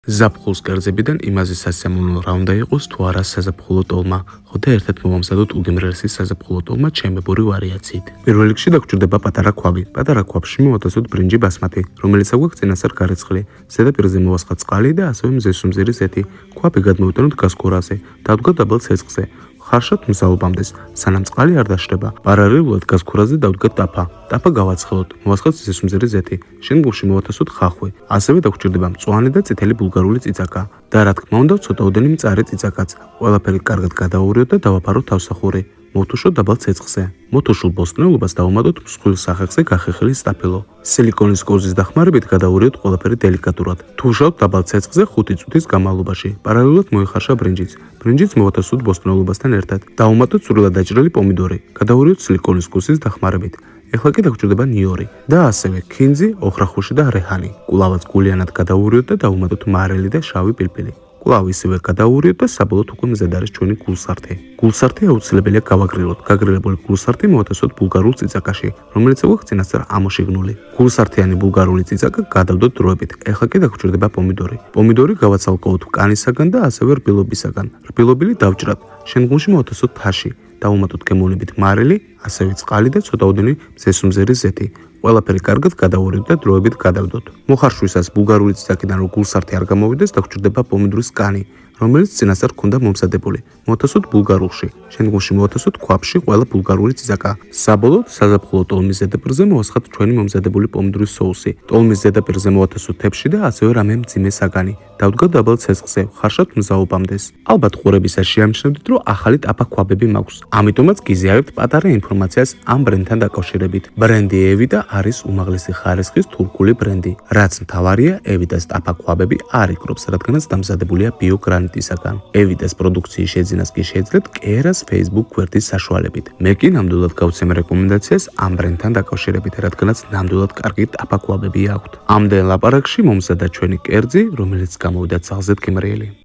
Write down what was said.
ზაფხულს კერძებიდან იმაზე სასიამოვნო რა უნდა იყოს თუ არა საზაფხულო ტოლმა, ხოთა ერთად მოვამზადოთ უგემრიელესი საზაფხულო ტოლმა ჩემებური ვარიაციით. პირველ რიგში დაგჭირდება პატარა ქვაბი. პატარა ქვაბში მოვაწოდოთ ბრინჯი ბასმათი, რომელიც აგვაქვს წინასწარ გარიცხლი, ზედაპირზე მოვასხათ წყალი და ასევე მზესუმზირი ზეთი. ქვაბი გადმოვიტანოთ გაზგურაზე, დავდგათ დაბალ ცეცხლზე. ხარშად მზაობამდეს, სანამ წყალი არ დაშრება. პარალელურად გაზგურაზე დავდგათ ტაფა. ტაფა გავაცხელოთ, მოვასხოთ ზესუმზირი ზეთი. შემდგომში მოვათასოთ ხახვი. ასევე დაგჭირდება მწვანე და წითელი ბულგარული წიწაკა. და რა თქმა უნდა, ცოტაოდენი მწარე წიწაკაც. ყველაფერი კარგად გადაურიოთ და დავაფაროთ თავსახური. მოვთუშოთ დაბალ ცეცხლზე. მოთუშულ ბოსტნეულობას დავუმატოთ მსხვილ სახეხზე გახეხილი სტაფილო. სილიკონის კოზის დახმარებით გადაურიოთ ყველაფერი დელიკატურად. თუშავთ დაბალ ცეცხლზე 5 წუთის განმავლობაში. პარალელურად მოიხარშა ბრინჯიც. ბრინჯიც მოვათასოთ ბოსტნეულობასთან ერთად. დავუმატოთ სრულად დაჭრილი პომიდორი. გადაურიოთ სილიკონის კოზის დახმარებით. ეხლა კი დაგჭირდება ნიორი და ასევე ქინძი, ოხრახუში და რეჰანი. კვლავაც გულიანად გადაურიოთ და დავუმატოთ მარილი და შავი პილპილი. კვლავ ისევე გადაურიოთ და საბოლოოდ უკვე მზად არის ჩვენი გულსართი. გულსართი აუცილებელია გავაგრილოთ. გაგრილებული გულსართი მოვათასოთ ბულგარულ წიწაკაში, რომელიც აგვაქვს წინასწარ ამოშიგნული. გულსართიანი ბულგარული წიწაკა გადავდოთ დროებით. ეხლა კი დაგჭირდება პომიდორი. პომიდორი გავაცალკოვოთ კანისაგან და ასევე რბილობისაგან. რბილობილი დავჭრათ. შემდგომში მოვათასოთ თაში. დავუმატოთ გემოვნებით მარილი, ასევე წყალი და ცოტაოდენი მზესუმზირი ზეთი. ყველაფერი კარგად გადაურიოთ და დროებით გადავდოთ. მოხარშვისას ბულგარული წიწაკიდან რო გულსართი არ გამოვიდეს, დაგჭირდება პომიდორის კანი, რომელიც წინასწარ ჰქონდა მომზადებული. მოვათასოთ ბულგარულში. შემდგომში მოვათასოთ ქვაბში ყველა ბულგარული წიწაკა. საბოლოოდ საზაფხულო ტოლმის ზედაპირზე მოვასხათ ჩვენი მომზადებული პომიდორის соуსი. ტოლმის ზედაპირზე მოვათასოთ თებში და ასევე რამე მძიმე საგანი. დავდგათ დაბალ ცეცხლზე, ხარშად მზაობამდეს. ალბათ ყურებისას შეამჩნევთ, რომ ახალი ტაფა ქვაბები მაქვს. ამიტომაც გიზიარებთ პატარა ინფორმაციას ამ ბრენდთან დაკავშირებით. ბრენდი ევიდა არის უმაღლესი ხარისხის თურქული ბრენდი. რაც მთავარია, ევიდას ტაფა ქვაბები არ იკრობს, რადგანაც დამზადებულია ბიოგრანიტისაგან. ევიდას პროდუქციის შეძენას კი შეძლებთ კერას Facebook გვერდის საშუალებით. მე კი ნამდვილად გავცემ რეკომენდაციას ამ ბრენდთან დაკავშირებით, რადგანაც ნამდვილად კარგი ტაფა ქვაბები აქვთ. ამდენ ლაპარაკში მომზადა ჩვენი კერძი, რომელიც გამოვიდა ძალზედ გემრიელი.